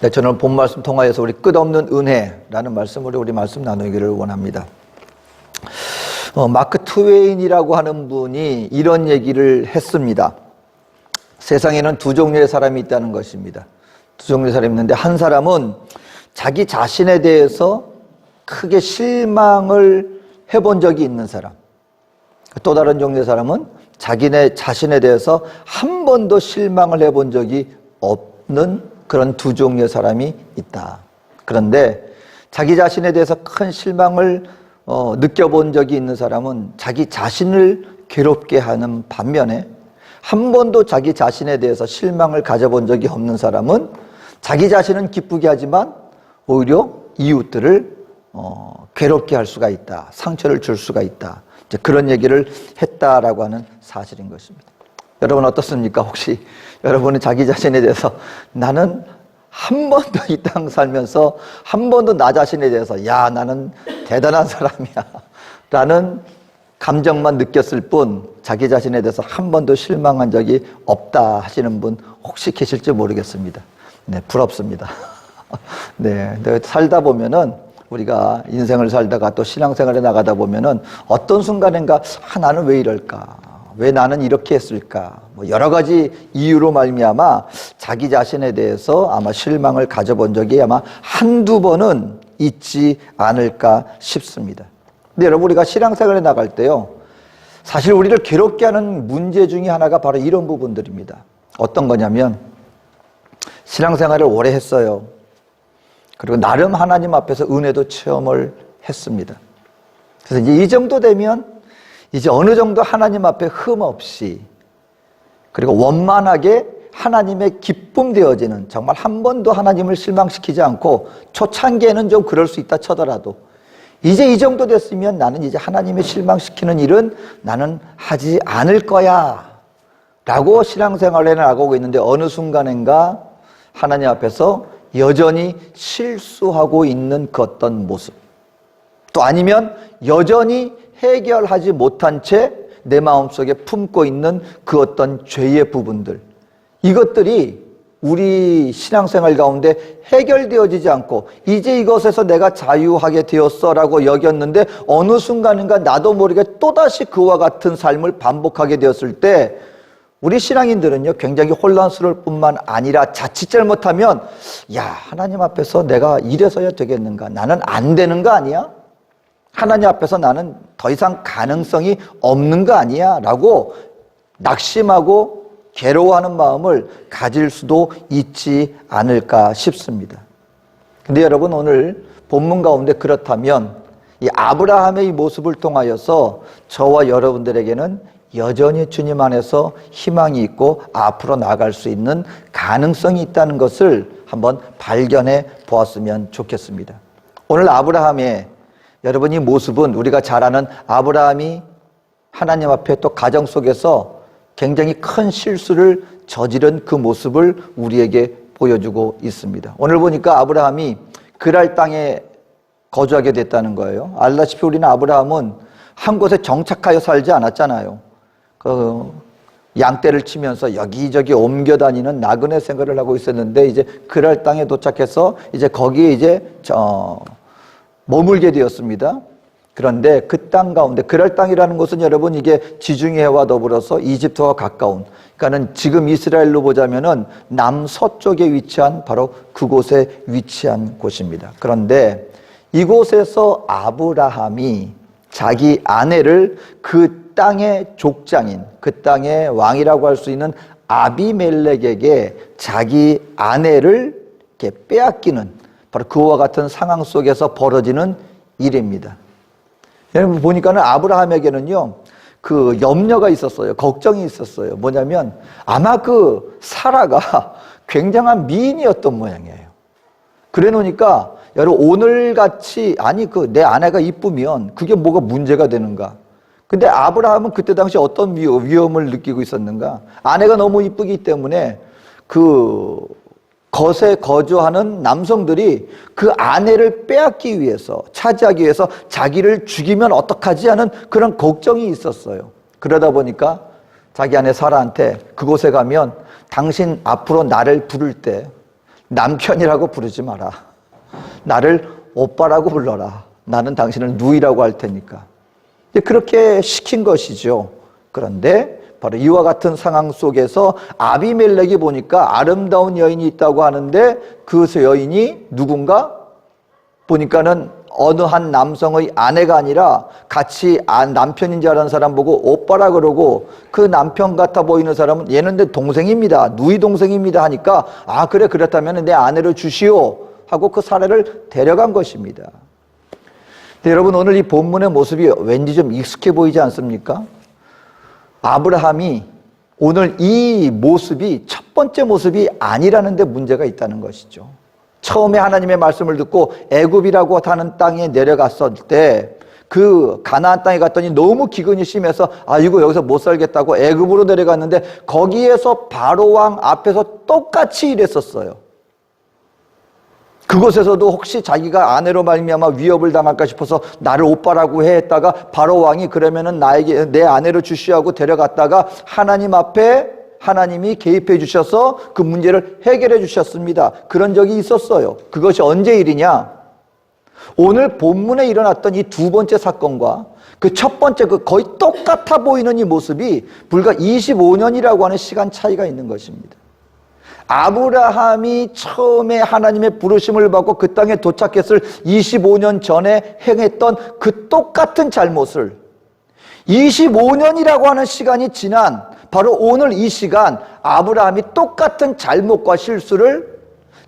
네, 저는 본 말씀 통하여서 우리 끝없는 은혜라는 말씀으로 우리 말씀 나누기를 원합니다. 마크 트웨인이라고 하는 분이 이런 얘기를 했습니다. 세상에는 두 종류의 사람이 있다는 것입니다. 두 종류의 사람이 있는데, 한 사람은 자기 자신에 대해서 크게 실망을 해본 적이 있는 사람, 또 다른 종류의 사람은 자기네 자신에 대해서 한 번도 실망을 해본 적이 없는 그런 두 종류의 사람이 있다. 그런데 자기 자신에 대해서 큰 실망을 느껴본 적이 있는 사람은 자기 자신을 괴롭게 하는 반면에, 한 번도 자기 자신에 대해서 실망을 가져본 적이 없는 사람은 자기 자신은 기쁘게 하지만 오히려 이웃들을 괴롭게 할 수가 있다, 상처를 줄 수가 있다, 이제 그런 얘기를 했다라고 하는 사실인 것입니다. 여러분 어떻습니까? 혹시 여러분은 자기 자신에 대해서 나는 한 번도 이 땅 살면서 한 번도 나 자신에 대해서 야, 나는 대단한 사람이야 라는 감정만 느꼈을 뿐 자기 자신에 대해서 한 번도 실망한 적이 없다 하시는 분 혹시 계실지 모르겠습니다. 네, 부럽습니다. 네, 살다 보면은, 우리가 인생을 살다가 또 신앙생활에 나가다 보면은 어떤 순간인가 나는 왜 이럴까? 왜 나는 이렇게 했을까? 여러 가지 이유로 말미암아 자기 자신에 대해서 아마 실망을 가져본 적이 아마 한두 번은 있지 않을까 싶습니다. 근데 여러분, 우리가 신앙생활에 나갈 때요, 사실 우리를 괴롭게 하는 문제 중에 하나가 바로 이런 부분들입니다. 어떤 거냐면, 신앙생활을 오래 했어요. 그리고 나름 하나님 앞에서 은혜도 체험을 했습니다. 그래서 이제 이 정도 되면 이제 어느 정도 하나님 앞에 흠 없이, 그리고 원만하게 하나님의 기쁨 되어지는, 정말 한 번도 하나님을 실망시키지 않고, 초창기에는 좀 그럴 수 있다 쳐더라도 이제 이 정도 됐으면 나는 이제 하나님을 실망시키는 일은 나는 하지 않을 거야 라고 신앙생활에 나가고 있는데, 어느 순간인가 하나님 앞에서 여전히 실수하고 있는 그 어떤 모습, 또 아니면 여전히 해결하지 못한 채 내 마음속에 품고 있는 그 어떤 죄의 부분들, 이것들이 우리 신앙생활 가운데 해결되어지지 않고 이제 이것에서 내가 자유하게 되었어라고 여겼는데, 어느 순간인가 나도 모르게 또다시 그와 같은 삶을 반복하게 되었을 때 우리 신앙인들은요, 굉장히 혼란스러울 뿐만 아니라 자칫 잘못하면 야, 하나님 앞에서 내가 이래서야 되겠는가? 나는 안 되는 거 아니야? 하나님 앞에서 나는 더 이상 가능성이 없는 거 아니야? 라고 낙심하고 괴로워하는 마음을 가질 수도 있지 않을까 싶습니다. 근데 여러분, 오늘 본문 가운데 그렇다면 이 아브라함의 이 모습을 통하여서 저와 여러분들에게는 여전히 주님 안에서 희망이 있고 앞으로 나아갈 수 있는 가능성이 있다는 것을 한번 발견해 보았으면 좋겠습니다. 오늘 아브라함의, 여러분, 이 모습은 우리가 잘 아는 아브라함이 하나님 앞에 또 가정 속에서 굉장히 큰 실수를 저지른 그 모습을 우리에게 보여주고 있습니다. 오늘 보니까 아브라함이 그랄 땅에 거주하게 됐다는 거예요. 알다시피 우리는 아브라함은 한 곳에 정착하여 살지 않았잖아요. 양떼를 치면서 여기저기 옮겨 다니는 나그네 생활을 하고 있었는데, 이제 그랄 땅에 도착해서 이제 거기에 이제 머물게 되었습니다. 그런데 그 땅 가운데, 그랄 땅이라는 곳은 여러분, 이게 지중해 해와 더불어서 이집트와 가까운, 그러니까는 지금 이스라엘로 보자면은 남서쪽에 위치한 바로 그곳에 위치한 곳입니다. 그런데 이곳에서 아브라함이 자기 아내를 그 땅의 족장인, 그 땅의 왕이라고 할 수 있는 아비멜렉에게 자기 아내를 이렇게 빼앗기는, 바로 그와 같은 상황 속에서 벌어지는 일입니다. 여러분 보니까는 아브라함에게는요, 그 염려가 있었어요. 걱정이 있었어요. 뭐냐면 아마 그 사라가 굉장한 미인이었던 모양이에요. 그래 놓으니까 여러분, 오늘같이 아니 내 아내가 이쁘면 그게 뭐가 문제가 되는가? 근데 아브라함은 그때 당시 어떤 위험을 느끼고 있었는가? 아내가 너무 이쁘기 때문에 그 겉에 거주하는 남성들이 그 아내를 빼앗기 위해서, 차지하기 위해서 자기를 죽이면 어떡하지 하는 그런 걱정이 있었어요. 그러다 보니까 자기 아내 사라한테 그곳에 가면 당신 앞으로 나를 부를 때 남편이라고 부르지 마라. 나를 오빠라고 불러라. 나는 당신을 누이라고 할 테니까. 그렇게 시킨 것이죠. 그런데 바로 이와 같은 상황 속에서 아비멜렉이 보니까 아름다운 여인이 있다고 하는데 그 여인이 누군가? 보니까는 어느 한 남성의 아내가 아니라 같이 남편인 줄 아는 사람 보고 오빠라 그러고, 그 남편 같아 보이는 사람은 얘는 내 동생입니다, 누이 동생입니다 하니까 아 그래, 그렇다면 내 아내를 주시오 하고 그 사례를 데려간 것입니다. 근데 여러분, 오늘 이 본문의 모습이 왠지 좀 익숙해 보이지 않습니까? 아브라함이 오늘 이 모습이 첫 번째 모습이 아니라는 데 문제가 있다는 것이죠. 처음에 하나님의 말씀을 듣고 애굽이라고 하는 땅에 내려갔을 때 그 가나안 땅에 갔더니 너무 기근이 심해서 이거 여기서 못 살겠다고 애굽으로 내려갔는데 거기에서 바로 왕 앞에서 똑같이 일했었어요. 그곳에서도 혹시 자기가 아내로 말미암아 위협을 당할까 싶어서 나를 오빠라고 했다가 바로 왕이 그러면은 나에게 내 아내를 주시하고 데려갔다가 하나님 앞에 하나님이 개입해 주셔서 그 문제를 해결해 주셨습니다. 그런 적이 있었어요. 그것이 언제 일이냐? 오늘 본문에 일어났던 이 두 번째 사건과 그 첫 번째 그 거의 똑같아 보이는 이 모습이 불과 25년이라고 하는 시간 차이가 있는 것입니다. 아브라함이 처음에 하나님의 부르심을 받고 그 땅에 도착했을 25년 전에 행했던 그 똑같은 잘못을 25년이라고 하는 시간이 지난 바로 오늘 이 시간, 아브라함이 똑같은 잘못과 실수를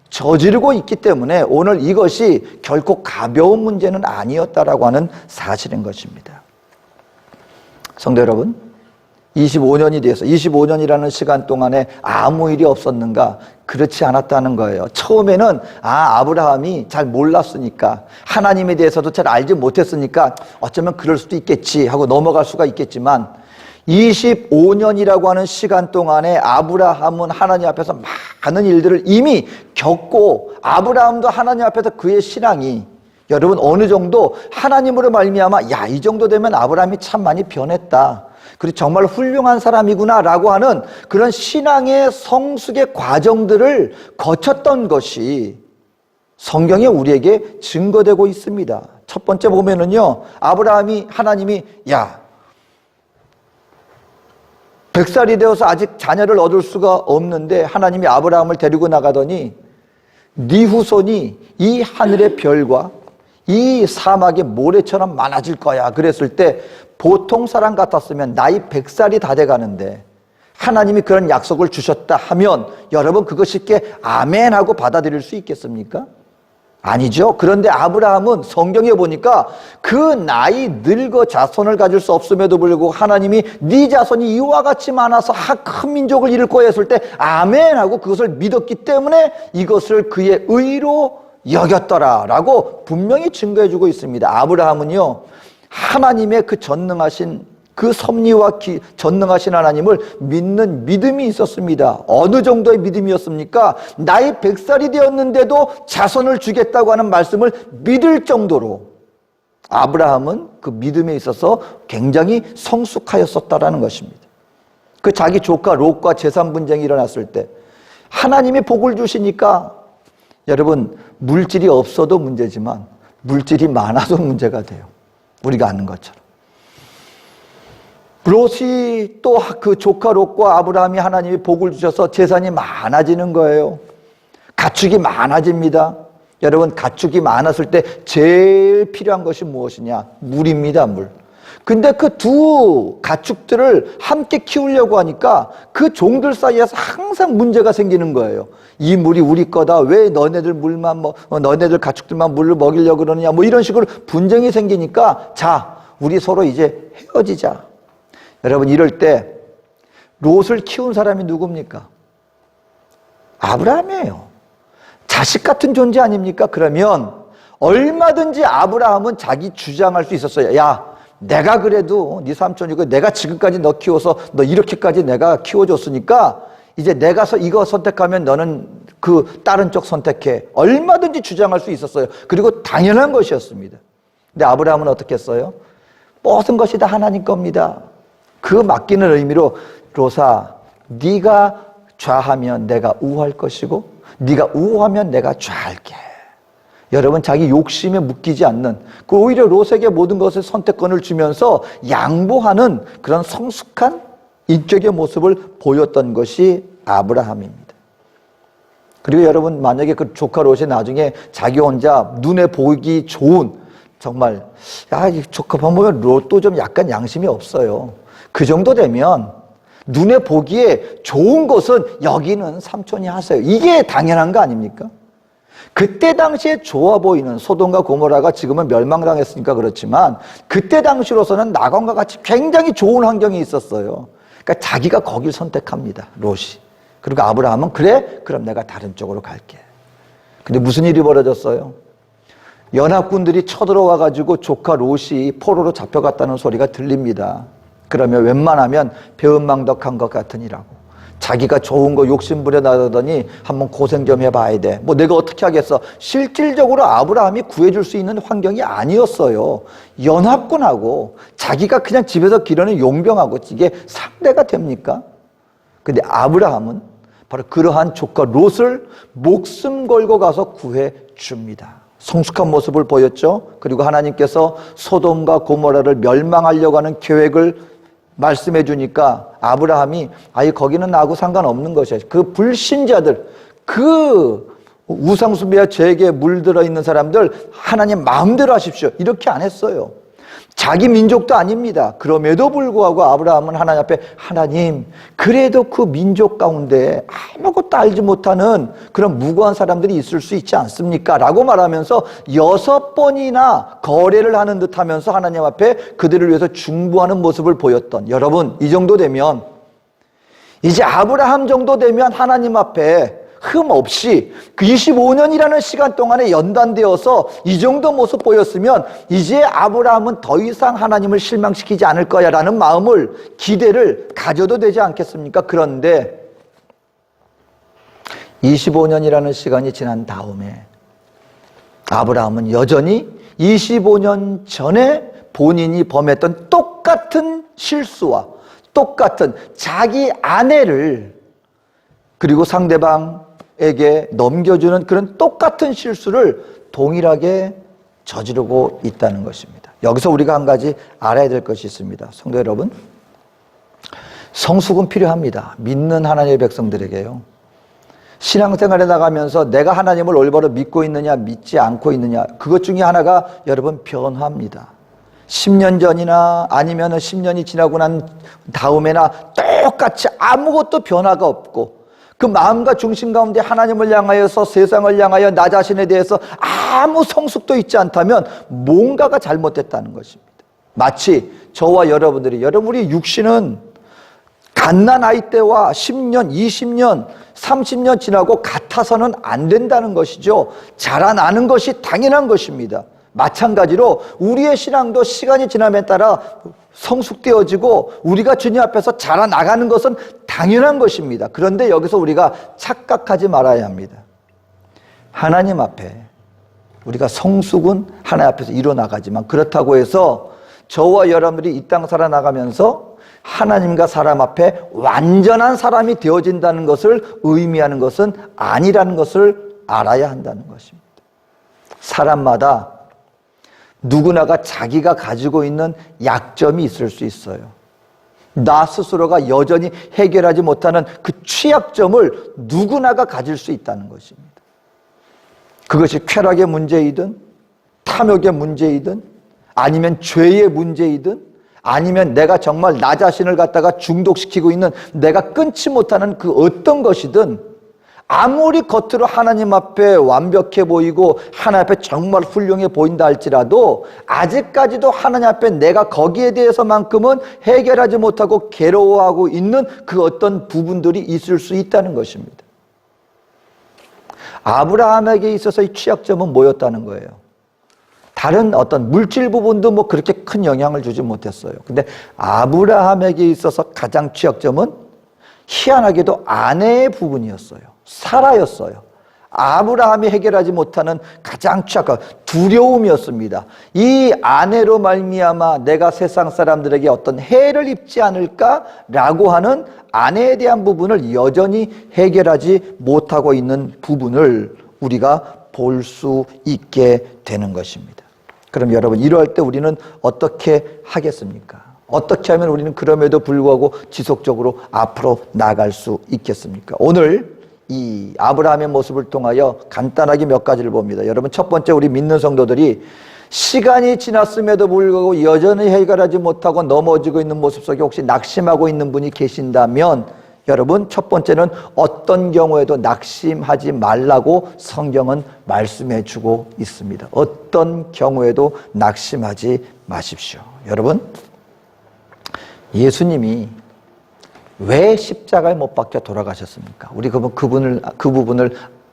저지르고 있기 때문에 오늘 이것이 결코 가벼운 문제는 아니었다라고 하는 사실인 것입니다. 성도 여러분, 25년이 돼서 25년이라는 시간 동안에 아무 일이 없었는가? 그렇지 않았다는 거예요. 처음에는 아브라함이 잘 몰랐으니까, 하나님에 대해서도 잘 알지 못했으니까 어쩌면 그럴 수도 있겠지 하고 넘어갈 수가 있겠지만 25년이라고 하는 시간 동안에 아브라함은 하나님 앞에서 많은 일들을 이미 겪고, 아브라함도 하나님 앞에서 그의 신앙이 여러분 어느 정도 하나님으로 말미암아 이 정도 되면 아브라함이 참 많이 변했다, 그리고 정말 훌륭한 사람이구나 라고 하는 그런 신앙의 성숙의 과정들을 거쳤던 것이 성경에 우리에게 증거되고 있습니다. 첫 번째 보면은요, 하나님이 100살이 되어서 아직 자녀를 얻을 수가 없는데 하나님이 아브라함을 데리고 나가더니 네 후손이 이 하늘의 별과 이 사막의 모래처럼 많아질 거야 그랬을 때, 보통 사람 같았으면 나이 100살이 다 돼가는데 하나님이 그런 약속을 주셨다 하면 여러분 그거 쉽게 아멘 하고 받아들일 수 있겠습니까? 아니죠. 그런데 아브라함은 성경에 보니까 그 나이 늙어 자손을 가질 수 없음에도 불구하고 하나님이 네 자손이 이와 같이 많아서 큰 민족을 이룰 거야 했을 때 아멘 하고 그것을 믿었기 때문에 이것을 그의 의로 여겼더라라고 분명히 증거해주고 있습니다. 아브라함은요, 하나님의 그 전능하신 그 섭리와 전능하신 하나님을 믿는 믿음이 있었습니다. 어느 정도의 믿음이었습니까? 나이 100살이 되었는데도 자손을 주겠다고 하는 말씀을 믿을 정도로 아브라함은 그 믿음에 있어서 굉장히 성숙하였었다라는 것입니다. 그 자기 조카 롯과 재산 분쟁이 일어났을 때 하나님이 복을 주시니까 여러분, 물질이 없어도 문제지만 물질이 많아도 문제가 돼요. 우리가 아는 것처럼. 롯이 또 그 조카 롯과 아브라함이 하나님이 복을 주셔서 재산이 많아지는 거예요. 가축이 많아집니다. 여러분, 가축이 많았을 때 제일 필요한 것이 무엇이냐? 물입니다, 물. 근데 그 두 가축들을 함께 키우려고 하니까 그 종들 사이에서 항상 문제가 생기는 거예요. 이 물이 우리 거다. 왜 너네들 너네들 가축들만 물을 먹이려고 그러느냐. 이런 식으로 분쟁이 생기니까 우리 서로 이제 헤어지자. 여러분, 이럴 때 롯을 키운 사람이 누굽니까? 아브라함이에요. 자식 같은 존재 아닙니까? 그러면 얼마든지 아브라함은 자기 주장할 수 있었어요. 내가 그래도 네 삼촌이고 내가 지금까지 너 키워서 너 이렇게까지 내가 키워줬으니까 이제 내가 이거 선택하면 너는 그 다른 쪽 선택해. 얼마든지 주장할 수 있었어요. 그리고 당연한 것이었습니다. 근데 아브라함은 어떻게 했어요? 모든 것이 다 하나님 겁니다. 그 맡기는 의미로 롯아, 네가 좌하면 내가 우할 것이고 네가 우하면 내가 좌할게. 여러분, 자기 욕심에 묶이지 않는, 오히려 롯에게 모든 것을 선택권을 주면서 양보하는 그런 성숙한 인격의 모습을 보였던 것이 아브라함입니다. 그리고 여러분, 만약에 그 조카 롯이 나중에 자기 혼자 눈에 보기 좋은, 정말 이 조카 보면 롯도 좀 약간 양심이 없어요. 그 정도 되면 눈에 보기에 좋은 것은 여기는 삼촌이 하세요. 이게 당연한 거 아닙니까? 그때 당시에 좋아 보이는 소돔과 고모라가 지금은 멸망당했으니까 그렇지만 그때 당시로서는 낙원과 같이 굉장히 좋은 환경이 있었어요. 그러니까 자기가 거길 선택합니다, 롯이. 그리고 아브라함은 그래? 그럼 내가 다른 쪽으로 갈게. 근데 무슨 일이 벌어졌어요? 연합군들이 쳐들어와가지고 조카 롯이 포로로 잡혀갔다는 소리가 들립니다. 그러면 웬만하면 배은망덕한 것 같으니라고. 자기가 좋은 거 욕심부려 나더니 한번 고생 좀 해봐야 돼. 뭐 내가 어떻게 하겠어. 실질적으로 아브라함이 구해줄 수 있는 환경이 아니었어요. 연합군하고 자기가 그냥 집에서 기르는 용병하고 이게 상대가 됩니까? 근데 아브라함은 바로 그러한 조카 롯을 목숨 걸고 가서 구해줍니다. 성숙한 모습을 보였죠. 그리고 하나님께서 소돔과 고모라를 멸망하려고 하는 계획을 말씀해 주니까 아브라함이 아예 거기는 나하고 상관없는 것이야. 그 불신자들, 그 우상숭배와 죄에 물들어 있는 사람들 하나님 마음대로 하십시오. 이렇게 안 했어요. 자기 민족도 아닙니다. 그럼에도 불구하고 아브라함은 하나님 앞에 하나님, 그래도 그 민족 가운데 아무것도 알지 못하는 그런 무고한 사람들이 있을 수 있지 않습니까? 라고 말하면서 6번이나 거래를 하는 듯 하면서 하나님 앞에 그들을 위해서 중보하는 모습을 보였던, 여러분, 이 정도 되면, 이제 아브라함 정도 되면 하나님 앞에 흠 없이 그 25년이라는 시간 동안에 연단되어서 이 정도 모습 보였으면 이제 아브라함은 더 이상 하나님을 실망시키지 않을 거야 라는 마음을, 기대를 가져도 되지 않겠습니까? 그런데 25년이라는 시간이 지난 다음에 아브라함은 여전히 25년 전에 본인이 범했던 똑같은 실수와 똑같은 자기 아내를 그리고 상대방에게 넘겨주는 그런 똑같은 실수를 동일하게 저지르고 있다는 것입니다. 여기서 우리가 한 가지 알아야 될 것이 있습니다. 성도 여러분, 성숙은 필요합니다. 믿는 하나님의 백성들에게요. 신앙생활에 나가면서 내가 하나님을 올바로 믿고 있느냐 믿지 않고 있느냐, 그것 중에 하나가 여러분 변화입니다. 10년 전이나 아니면 10년이 지나고 난 다음에나 똑같이 아무것도 변화가 없고 그 마음과 중심 가운데 하나님을 향하여서 세상을 향하여 나 자신에 대해서 아무 성숙도 있지 않다면 뭔가가 잘못됐다는 것입니다. 마치 저와 여러분들이, 우리 육신은 갓난 아이 때와 10년, 20년, 30년 지나고 같아서는 안 된다는 것이죠. 자라나는 것이 당연한 것입니다. 마찬가지로 우리의 신앙도 시간이 지남에 따라 성숙되어지고 우리가 주님 앞에서 자라나가는 것은 당연한 것입니다. 그런데 여기서 우리가 착각하지 말아야 합니다. 하나님 앞에 우리가 성숙은 하나님 앞에서 이뤄나가지만 그렇다고 해서 저와 여러분들이 이 땅 살아나가면서 하나님과 사람 앞에 완전한 사람이 되어진다는 것을 의미하는 것은 아니라는 것을 알아야 한다는 것입니다. 사람마다 누구나가 자기가 가지고 있는 약점이 있을 수 있어요. 나 스스로가 여전히 해결하지 못하는 그 취약점을 누구나가 가질 수 있다는 것입니다. 그것이 쾌락의 문제이든 탐욕의 문제이든 아니면 죄의 문제이든 아니면 내가 정말 나 자신을 갖다가 중독시키고 있는 내가 끊지 못하는 그 어떤 것이든 아무리 겉으로 하나님 앞에 완벽해 보이고 하나님 앞에 정말 훌륭해 보인다 할지라도 아직까지도 하나님 앞에 내가 거기에 대해서만큼은 해결하지 못하고 괴로워하고 있는 그 어떤 부분들이 있을 수 있다는 것입니다. 아브라함에게 있어서의 취약점은 뭐였다는 거예요? 다른 어떤 물질 부분도 뭐 그렇게 큰 영향을 주지 못했어요. 근데 아브라함에게 있어서 가장 취약점은 희한하게도 아내의 부분이었어요. 사라였어요. 아브라함이 해결하지 못하는 가장 취약한 두려움이었습니다. 이 아내로 말미암아 내가 세상 사람들에게 어떤 해를 입지 않을까라고 하는 아내에 대한 부분을 여전히 해결하지 못하고 있는 부분을 우리가 볼 수 있게 되는 것입니다. 그럼 여러분, 이럴 때 우리는 어떻게 하겠습니까? 어떻게 하면 우리는 그럼에도 불구하고 지속적으로 앞으로 나아갈 수 있겠습니까? 오늘 이 아브라함의 모습을 통하여 간단하게 몇 가지를 봅니다. 여러분, 첫 번째, 우리 믿는 성도들이 시간이 지났음에도 불구하고 여전히 해결하지 못하고 넘어지고 있는 모습 속에 혹시 낙심하고 있는 분이 계신다면, 여러분, 첫 번째는 어떤 경우에도 낙심하지 말라고 성경은 말씀해 주고 있습니다. 어떤 경우에도 낙심하지 마십시오. 여러분, 예수님이 왜 십자가에 못 박혀 돌아가셨습니까? 우리 그 부분을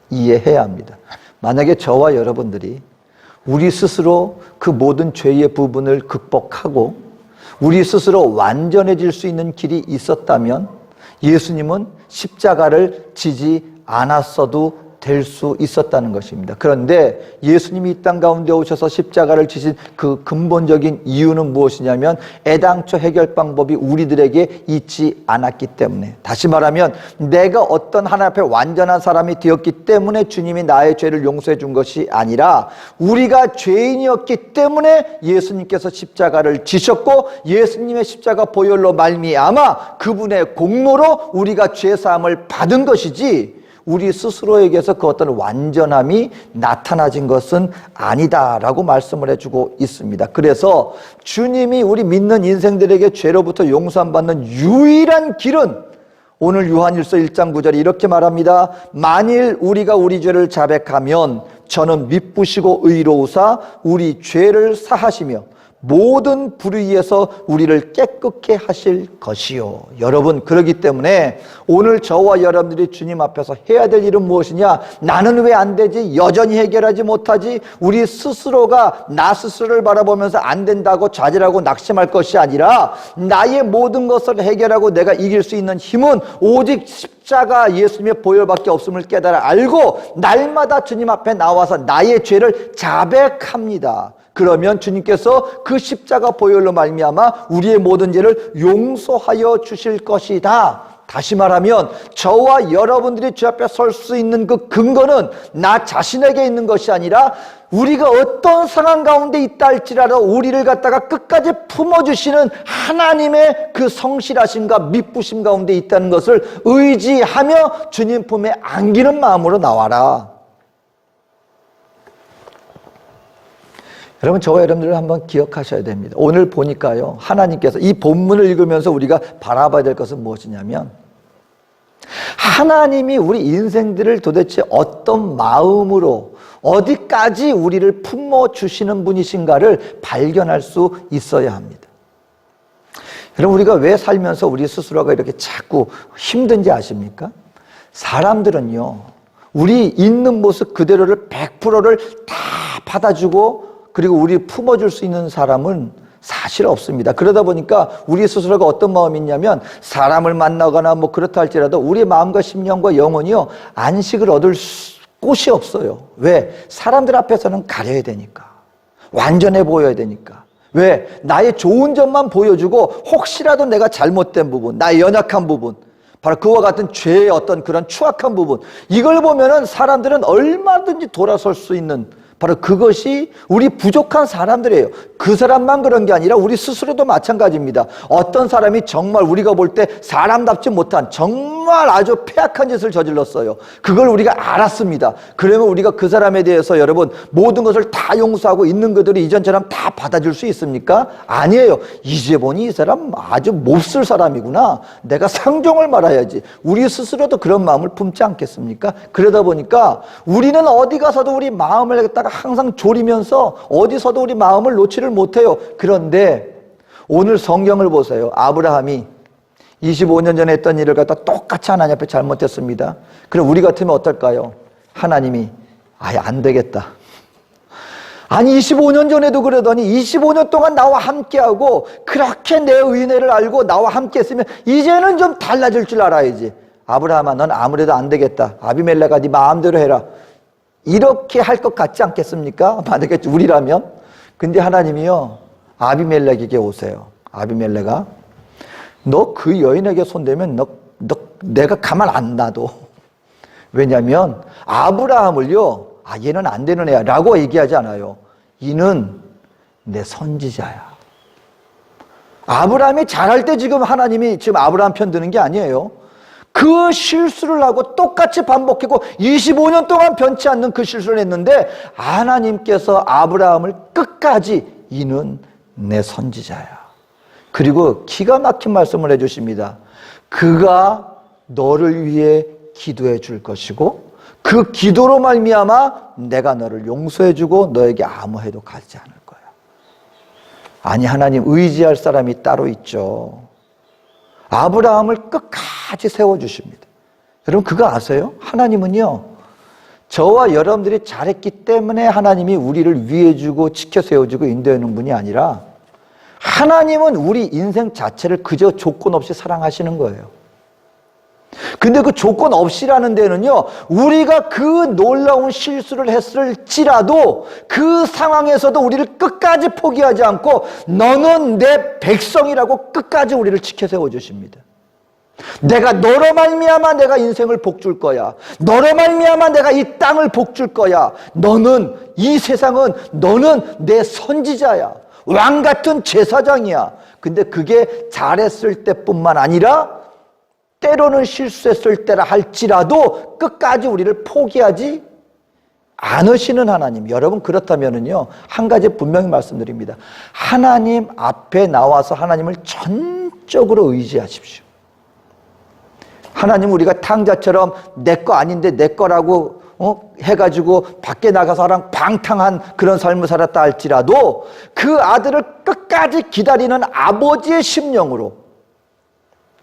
이해해야 합니다. 만약에 저와 여러분들이 우리 스스로 그 모든 죄의 부분을 극복하고 우리 스스로 완전해질 수 있는 길이 있었다면 예수님은 십자가를 지지 않았어도 될 수 있었다는 것입니다. 그런데 예수님이 이 땅 가운데 오셔서 십자가를 지신 그 근본적인 이유는 무엇이냐면 애당초 해결 방법이 우리들에게 있지 않았기 때문에, 다시 말하면 내가 어떤 하나님 앞에 완전한 사람이 되었기 때문에 주님이 나의 죄를 용서해 준 것이 아니라 우리가 죄인이었기 때문에 예수님께서 십자가를 지셨고 예수님의 십자가 보혈로 말미암아 그분의 공로로 우리가 죄 사함을 받은 것이지 우리 스스로에게서 그 어떤 완전함이 나타나진 것은 아니다라고 말씀을 해주고 있습니다. 그래서 주님이 우리 믿는 인생들에게 죄로부터 용서함 받는 유일한 길은 오늘 요한일서 1장 9절에 이렇게 말합니다. 만일 우리가 우리 죄를 자백하면 저는 미쁘시고 의로우사 우리 죄를 사하시며 모든 불의에서 우리를 깨끗게 하실 것이요. 여러분, 그렇기 때문에 오늘 저와 여러분들이 주님 앞에서 해야 될 일은 무엇이냐? 나는 왜 안 되지? 여전히 해결하지 못하지? 우리 스스로가 나 스스로를 바라보면서 안 된다고 좌절하고 낙심할 것이 아니라 나의 모든 것을 해결하고 내가 이길 수 있는 힘은 오직 십자가 예수님의 보혈밖에 없음을 깨달아 알고 날마다 주님 앞에 나와서 나의 죄를 자백합니다. 그러면 주님께서 그 십자가 보혈로 말미암아 우리의 모든 죄를 용서하여 주실 것이다. 다시 말하면 저와 여러분들이 주 앞에 설 수 있는 그 근거는 나 자신에게 있는 것이 아니라 우리가 어떤 상황 가운데 있다 할지라도 우리를 갖다가 끝까지 품어주시는 하나님의 그 성실하심과 미쁘심 가운데 있다는 것을 의지하며 주님 품에 안기는 마음으로 나와라. 여러분, 저와 여러분들 한번 기억하셔야 됩니다. 오늘 보니까요, 하나님께서 이 본문을 읽으면서 우리가 바라봐야 될 것은 무엇이냐면 하나님이 우리 인생들을 도대체 어떤 마음으로 어디까지 우리를 품어주시는 분이신가를 발견할 수 있어야 합니다. 여러분, 우리가 왜 살면서 우리 스스로가 이렇게 자꾸 힘든지 아십니까? 사람들은요, 우리 있는 모습 그대로를 100%를 다 받아주고 그리고 우리 품어줄 수 있는 사람은 사실 없습니다. 그러다 보니까 우리 스스로가 어떤 마음이 있냐면 사람을 만나거나 뭐 그렇다 할지라도 우리의 마음과 심령과 영혼이요, 안식을 얻을 곳이 없어요. 왜? 사람들 앞에서는 가려야 되니까. 완전해 보여야 되니까. 왜? 나의 좋은 점만 보여주고 혹시라도 내가 잘못된 부분, 나의 연약한 부분, 바로 그와 같은 죄의 어떤 그런 추악한 부분, 이걸 보면은 사람들은 얼마든지 돌아설 수 있는, 바로 그것이 우리 부족한 사람들이에요. 그 사람만 그런 게 아니라 우리 스스로도 마찬가지입니다. 어떤 사람이 정말 우리가 볼 때 사람답지 못한 정말 아주 폐악한 짓을 저질렀어요. 그걸 우리가 알았습니다. 그러면 우리가 그 사람에 대해서 여러분 모든 것을 다 용서하고 있는 그들이 이전처럼 다 받아줄 수 있습니까? 아니에요. 이제 보니 이 사람 아주 몹쓸 사람이구나. 내가 상종을 말아야지. 우리 스스로도 그런 마음을 품지 않겠습니까? 그러다 보니까 우리는 어디 가서도 우리 마음을 갖다가 항상 졸이면서 어디서도 우리 마음을 놓지를 못해요. 그런데 오늘 성경을 보세요. 아브라함이 25년 전에 했던 일을 갖다 똑같이 하나님 앞에 잘못했습니다. 그럼 우리 같으면 어떨까요? 하나님이 아예 안 되겠다. 아니 25년 전에도 그러더니 25년 동안 나와 함께하고 그렇게 내 은혜를 알고 나와 함께 했으면 이제는 좀 달라질 줄 알아야지. 아브라함아, 넌 아무래도 안 되겠다. 아비멜렉아, 네 마음대로 해라. 이렇게 할 것 같지 않겠습니까? 만약에 우리라면. 근데 하나님이요, 아비멜렉에게 오세요. 아비멜렉아, 너 그 여인에게 손대면 내가 가만 안 놔둬. 왜냐하면 아브라함을요, 얘는 안 되는 애야 라고 얘기하지 않아요. 이는 내 선지자야. 아브라함이 잘할 때 지금 하나님이 지금 아브라함 편 드는 게 아니에요. 그 실수를 하고 똑같이 반복했고 25년 동안 변치 않는 그 실수를 했는데 하나님께서 아브라함을 끝까지 이는 내 선지자야. 그리고 기가 막힌 말씀을 해주십니다. 그가 너를 위해 기도해 줄 것이고 그 기도로 말미암아 내가 너를 용서해 주고 너에게 아무 해도 가지 않을 거야. 아니, 하나님 의지할 사람이 따로 있죠. 아브라함을 끝까지 세워주십니다. 여러분 그거 아세요? 하나님은요, 저와 여러분들이 잘했기 때문에 하나님이 우리를 위해주고 지켜 세워주고 인도하는 분이 아니라 하나님은 우리 인생 자체를 그저 조건 없이 사랑하시는 거예요. 근데 그 조건 없이라는 데는요, 우리가 그 놀라운 실수를 했을지라도 그 상황에서도 우리를 끝까지 포기하지 않고 너는 내 백성이라고 끝까지 우리를 지켜 세워주십니다. 내가 너로 말미암아 내가 인생을 복줄 거야. 너로 말미암아 내가 이 땅을 복줄 거야. 너는, 이 세상은 너는 내 선지자야. 왕 같은 제사장이야. 근데 그게 잘했을 때뿐만 아니라 때로는 실수했을 때라 할지라도 끝까지 우리를 포기하지 않으시는 하나님. 여러분 그렇다면은요, 한 가지 분명히 말씀드립니다. 하나님 앞에 나와서 하나님을 전적으로 의지하십시오. 하나님, 우리가 탕자처럼 내 거 아닌데 내 거라고 해가지고 밖에 나가서 하랑 방탕한 그런 삶을 살았다 할지라도 그 아들을 끝까지 기다리는 아버지의 심령으로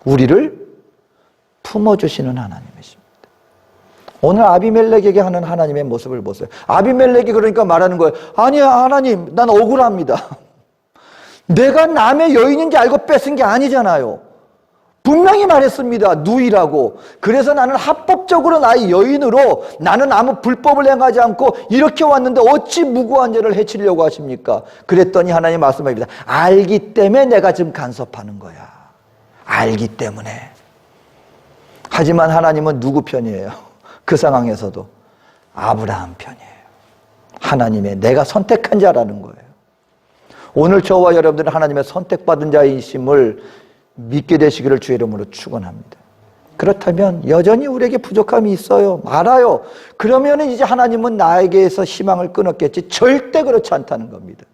우리를 품어주시는 하나님이십니다. 오늘 아비멜렉에게 하는 하나님의 모습을 보세요. 아비멜렉이 그러니까 말하는 거예요. 아니야, 하나님, 난 억울합니다. 내가 남의 여인인지 알고 뺏은 게 아니잖아요. 분명히 말했습니다. 누이라고. 그래서 나는 합법적으로 나의 여인으로 나는 아무 불법을 행하지 않고 이렇게 왔는데 어찌 무고한 자를 해치려고 하십니까? 그랬더니 하나님 말씀합니다. 알기 때문에 내가 지금 간섭하는 거야. 알기 때문에. 하지만 하나님은 누구 편이에요? 그 상황에서도 아브라함 편이에요. 하나님의 내가 선택한 자라는 거예요. 오늘 저와 여러분들은 하나님의 선택받은 자이심을 믿게 되시기를 주의 이름으로 축원합니다. 그렇다면 여전히 우리에게 부족함이 있어요. 알아요. 그러면 이제 하나님은 나에게서 희망을 끊었겠지. 절대 그렇지 않다는 겁니다.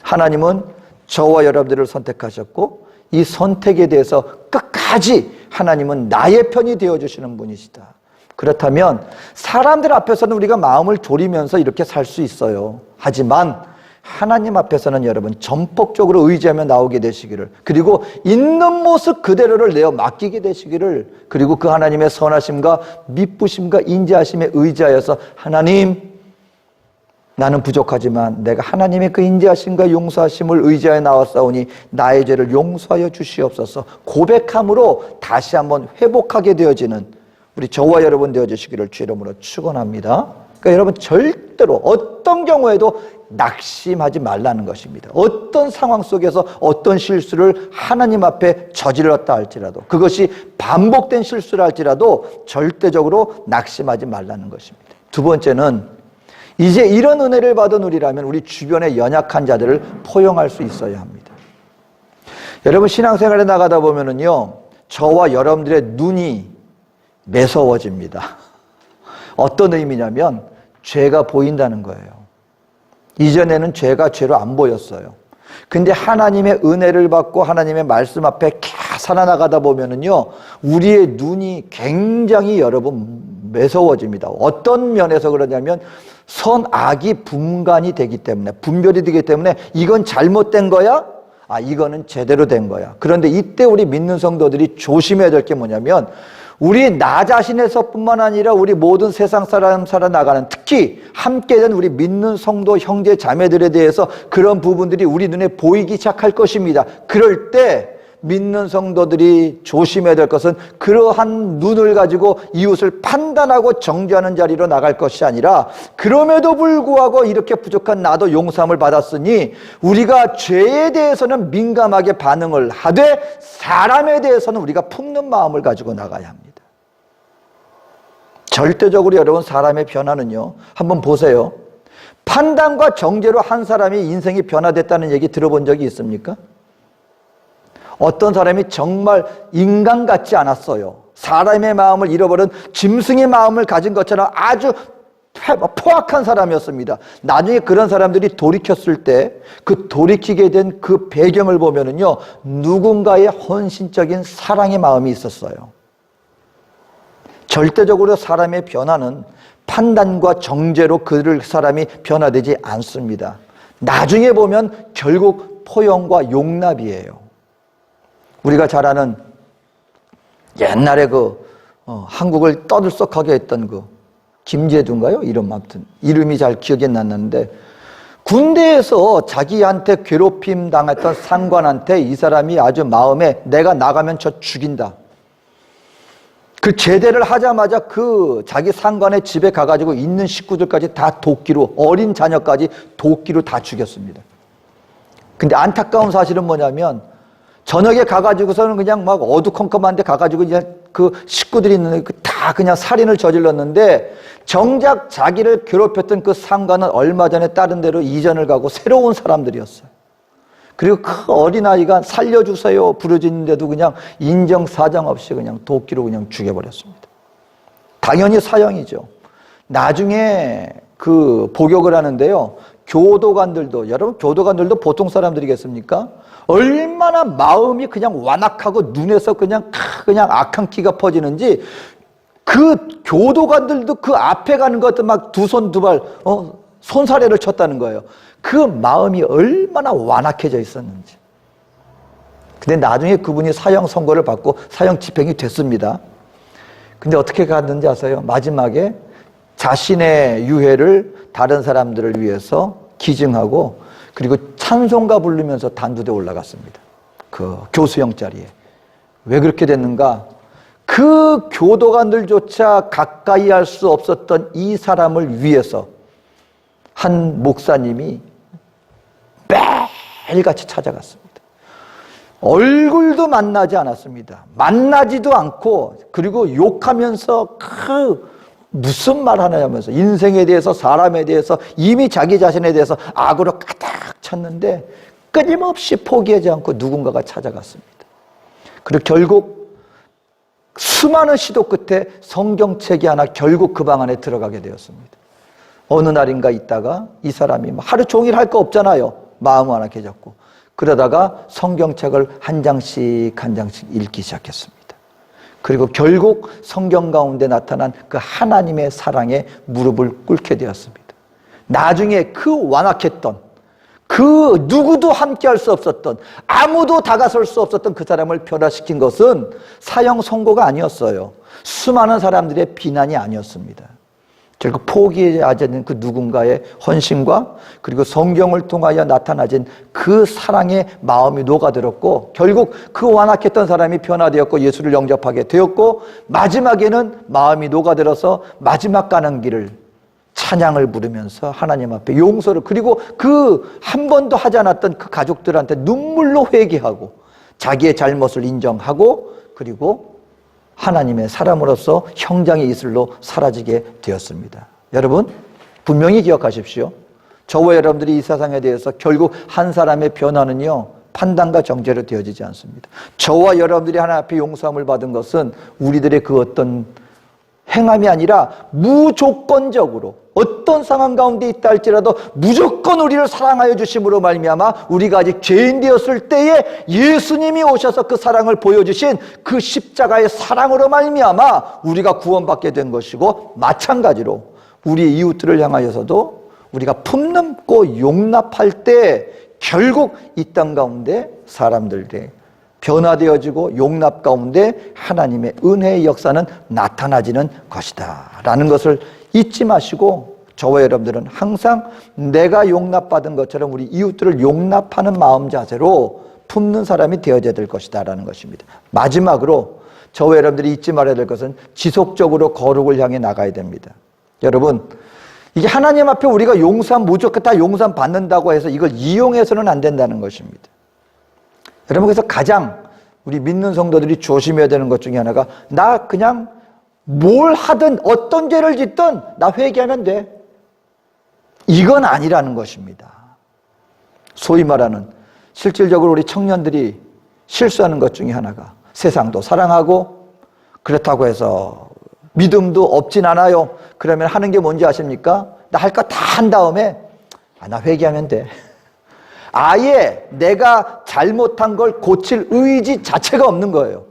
하나님은 저와 여러분들을 선택하셨고 이 선택에 대해서 끝까지 하나님은 나의 편이 되어주시는 분이시다. 그렇다면 사람들 앞에서는 우리가 마음을 졸이면서 이렇게 살 수 있어요. 하지만 하나님 앞에서는 여러분 전폭적으로 의지하며 나오게 되시기를, 그리고 있는 모습 그대로를 내어 맡기게 되시기를, 그리고 그 하나님의 선하심과 미쁘심과 인자하심에 의지하여서 하나님, 나는 부족하지만 내가 하나님의 그 인자하심과 용서하심을 의지하여 나왔사오니 나의 죄를 용서하여 주시옵소서 고백함으로 다시 한번 회복하게 되어지는 우리 저와 여러분 되어주시기를 주 이름으로 축원합니다. 그러니까 여러분 절대로 어떤 경우에도 낙심하지 말라는 것입니다. 어떤 상황 속에서 어떤 실수를 하나님 앞에 저질렀다 할지라도, 그것이 반복된 실수를 할지라도 절대적으로 낙심하지 말라는 것입니다. 두 번째는 이제 이런 은혜를 받은 우리라면 우리 주변의 연약한 자들을 포용할 수 있어야 합니다. 여러분 신앙생활에 나가다 보면은요, 저와 여러분들의 눈이 매서워집니다. 어떤 의미냐면 죄가 보인다는 거예요. 이전에는 죄가 죄로 안 보였어요. 근데 하나님의 은혜를 받고 하나님의 말씀 앞에 살아나가다 보면은요, 우리의 눈이 굉장히 여러분 매서워집니다. 어떤 면에서 그러냐면 선악이 분간이 되기 때문에, 분별이 되기 때문에 이건 잘못된 거야? 이거는 제대로 된 거야. 그런데 이때 우리 믿는 성도들이 조심해야 될 게 뭐냐면, 우리 나 자신에서뿐만 아니라 우리 모든 세상 사람 살아나가는, 특히 함께된 우리 믿는 성도 형제 자매들에 대해서 그런 부분들이 우리 눈에 보이기 시작할 것입니다. 그럴 때 믿는 성도들이 조심해야 될 것은 그러한 눈을 가지고 이웃을 판단하고 정죄하는 자리로 나갈 것이 아니라, 그럼에도 불구하고 이렇게 부족한 나도 용서함을 받았으니 우리가 죄에 대해서는 민감하게 반응을 하되 사람에 대해서는 우리가 품는 마음을 가지고 나가야 합니다. 절대적으로 여러분, 사람의 변화는요, 한번 보세요. 판단과 정죄로 한 사람이 인생이 변화됐다는 얘기 들어본 적이 있습니까? 어떤 사람이 정말 인간 같지 않았어요. 사람의 마음을 잃어버린 짐승의 마음을 가진 것처럼 아주 포악한 사람이었습니다. 나중에 그런 사람들이 돌이켰을 때 그 돌이키게 된 그 배경을 보면은요, 누군가의 헌신적인 사랑의 마음이 있었어요. 절대적으로 사람의 변화는 판단과 정죄로 그 사람이 변화되지 않습니다. 나중에 보면 결국 포용과 용납이에요. 우리가 잘 아는 옛날에 한국을 떠들썩하게 했던 김제두인가요? 아무튼 이름이 잘 기억이 안 났는데, 군대에서 자기한테 괴롭힘 당했던 상관한테 이 사람이 아주 마음에 내가 나가면 저 죽인다. 그 제대를 하자마자 자기 상관의 집에 가가지고 있는 식구들까지 다 도끼로, 어린 자녀까지 도끼로 다 죽였습니다. 근데 안타까운 사실은 뭐냐면, 저녁에 가가지고서는 그냥 막 어두컴컴한데 가가지고 이제 그 식구들이 있는 다 그냥 살인을 저질렀는데, 정작 자기를 괴롭혔던 그 상관은 얼마 전에 다른 데로 이전을 가고 새로운 사람들이었어요. 그리고 그 어린아이가 살려주세요 부르짖는데도 그냥 인정사정 없이 그냥 도끼로 그냥 죽여버렸습니다. 당연히 사형이죠. 나중에 복역을 하는데요, 교도관들도, 여러분 교도관들도 보통 사람들이겠습니까? 얼마나 마음이 그냥 완악하고 눈에서 그냥 악한 기가 퍼지는지, 그 교도관들도 그 앞에 가는 것도 막 두 손 두 발 손사래를 쳤다는 거예요. 그 마음이 얼마나 완악해져 있었는지. 근데 나중에 그분이 사형 선고를 받고 사형 집행이 됐습니다. 근데 어떻게 갔는지 아세요? 마지막에 자신의 유해를 다른 사람들을 위해서 기증하고, 그리고 찬송가 부르면서 단두대 올라갔습니다. 그 교수형 자리에. 왜 그렇게 됐는가? 그 교도관들조차 가까이 할 수 없었던 이 사람을 위해서 한 목사님이 매일같이 찾아갔습니다. 얼굴도 만나지 않았습니다. 만나지도 않고, 그리고 욕하면서 무슨 말 하냐면서 인생에 대해서, 사람에 대해서, 이미 자기 자신에 대해서 악으로 가득 찼는데 끊임없이 포기하지 않고 누군가가 찾아갔습니다. 그리고 결국 수많은 시도 끝에 성경책이 하나 결국 그 방 안에 들어가게 되었습니다. 어느 날인가 있다가 이 사람이 하루 종일 할 거 없잖아요. 마음 완악해졌고. 그러다가 성경책을 한 장씩 한 장씩 읽기 시작했습니다. 그리고 결국 성경 가운데 나타난 그 하나님의 사랑에 무릎을 꿇게 되었습니다. 나중에 그 완악했던, 그 누구도 함께 할 수 없었던, 아무도 다가설 수 없었던 그 사람을 변화시킨 것은 사형 선고가 아니었어요. 수많은 사람들의 비난이 아니었습니다. 결국 포기하지 않는 그 누군가의 헌신과, 그리고 성경을 통하여 나타나진 그 사랑의 마음이 녹아들었고, 결국 그 완악했던 사람이 변화되었고 예수를 영접하게 되었고, 마지막에는 마음이 녹아들어서 마지막 가는 길을 찬양을 부르면서 하나님 앞에 용서를, 그리고 그 한 번도 하지 않았던 그 가족들한테 눈물로 회개하고 자기의 잘못을 인정하고, 그리고 하나님의 사람으로서 형장의 이슬로 사라지게 되었습니다. 여러분, 분명히 기억하십시오. 저와 여러분들이 이 세상에 대해서 결국 한 사람의 변화는요, 판단과 정죄로 되어지지 않습니다. 저와 여러분들이 하나님 앞에 용서함을 받은 것은 우리들의 그 어떤 행함이 아니라 무조건적으로 어떤 상황 가운데 있다 할지라도 무조건 우리를 사랑하여 주심으로 말미암아 우리가 아직 죄인 되었을 때에 예수님이 오셔서 그 사랑을 보여주신 그 십자가의 사랑으로 말미암아 우리가 구원받게 된 것이고, 마찬가지로 우리 이웃들을 향하여서도 우리가 품넘고 용납할 때 결국 이 땅 가운데 사람들의 변화되어지고 용납 가운데 하나님의 은혜의 역사는 나타나지는 것이다 라는 것을 잊지 마시고, 저와 여러분들은 항상 내가 용납받은 것처럼 우리 이웃들을 용납하는 마음 자세로 품는 사람이 되어야 될 것이다 라는 것입니다. 마지막으로 저와 여러분들이 잊지 말아야 될 것은 지속적으로 거룩을 향해 나가야 됩니다. 여러분, 이게 하나님 앞에 우리가 용서하면 무조건 다 용서 받는다고 해서 이걸 이용해서는 안 된다는 것입니다. 여러분, 그래서 가장 우리 믿는 성도들이 조심해야 되는 것 중에 하나가, 나 그냥 뭘 하든 어떤 죄를 짓든 나 회개하면 돼, 이건 아니라는 것입니다. 소위 말하는 실질적으로 우리 청년들이 실수하는 것 중에 하나가, 세상도 사랑하고 그렇다고 해서 믿음도 없진 않아요. 그러면 하는 게 뭔지 아십니까? 나 할 거 다 한 다음에 나 회개하면 돼. 아예 내가 잘못한 걸 고칠 의지 자체가 없는 거예요.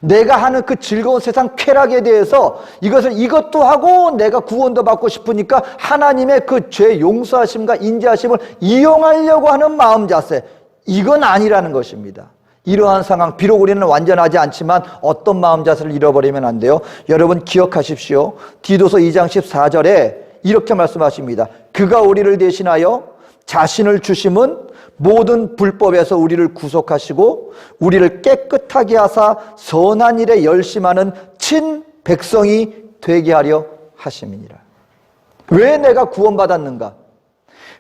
내가 하는 그 즐거운 세상 쾌락에 대해서 이것도 하고 내가 구원도 받고 싶으니까 하나님의 그 죄 용서하심과 인자하심을 이용하려고 하는 마음 자세, 이건 아니라는 것입니다. 이러한 상황, 비록 우리는 완전하지 않지만 어떤 마음 자세를 잃어버리면 안 돼요. 여러분 기억하십시오. 디도서 2장 14절에 이렇게 말씀하십니다. 그가 우리를 대신하여 자신을 주심은 모든 불법에서 우리를 구속하시고 우리를 깨끗하게 하사 선한 일에 열심하는 친 백성이 되게 하려 하심이니라. 왜 내가 구원받았는가?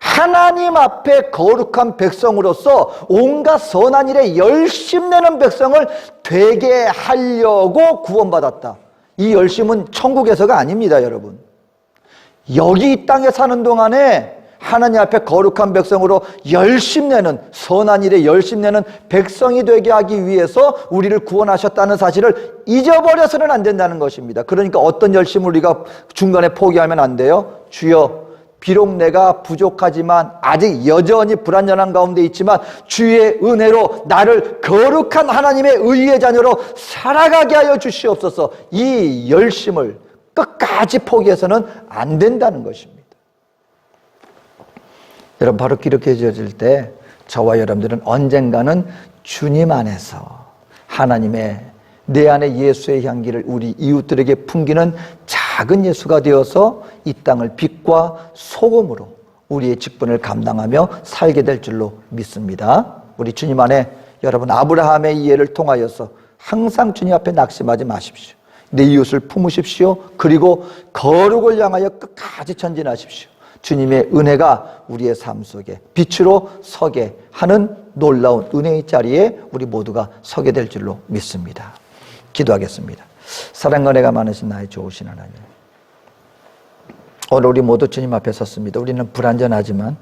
하나님 앞에 거룩한 백성으로서 온갖 선한 일에 열심내는 백성을 되게 하려고 구원받았다. 이 열심은 천국에서가 아닙니다, 여러분. 여기 이 땅에 사는 동안에 하나님 앞에 거룩한 백성으로 열심내는, 선한 일에 열심내는 백성이 되게 하기 위해서 우리를 구원하셨다는 사실을 잊어버려서는 안 된다는 것입니다. 그러니까 어떤 열심을 우리가 중간에 포기하면 안 돼요. 주여, 비록 내가 부족하지만 아직 여전히 불완전한 가운데 있지만 주의 은혜로 나를 거룩한 하나님의 의의 자녀로 살아가게 하여 주시옵소서. 이 열심을 끝까지 포기해서는 안 된다는 것입니다. 여러분, 바로 이렇게 지어질 때 저와 여러분들은 언젠가는 주님 안에서 하나님의, 내 안에 예수의 향기를 우리 이웃들에게 풍기는 작은 예수가 되어서 이 땅을 빛과 소금으로 우리의 직분을 감당하며 살게 될 줄로 믿습니다. 우리 주님 안에 여러분, 아브라함의 이해를 통하여서 항상 주님 앞에 낙심하지 마십시오. 내 이웃을 품으십시오. 그리고 거룩을 향하여 끝까지 전진하십시오. 주님의 은혜가 우리의 삶 속에 빛으로 서게 하는 놀라운 은혜의 자리에 우리 모두가 서게 될 줄로 믿습니다. 기도하겠습니다. 사랑과 은혜가 많으신 나의 좋으신 하나님, 오늘 우리 모두 주님 앞에 섰습니다. 우리는 불완전하지만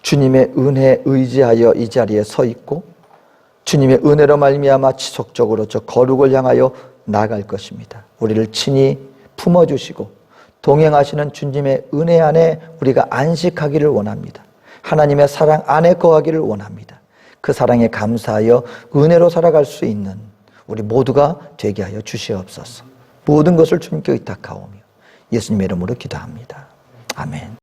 주님의 은혜에 의지하여 이 자리에 서 있고 주님의 은혜로 말미암아 지속적으로 저 거룩을 향하여 나아갈 것입니다. 우리를 친히 품어주시고 동행하시는 주님의 은혜 안에 우리가 안식하기를 원합니다. 하나님의 사랑 안에 거하기를 원합니다. 그 사랑에 감사하여 은혜로 살아갈 수 있는 우리 모두가 되게 하여 주시옵소서. 모든 것을 주님께 의탁하오며 예수님의 이름으로 기도합니다. 아멘.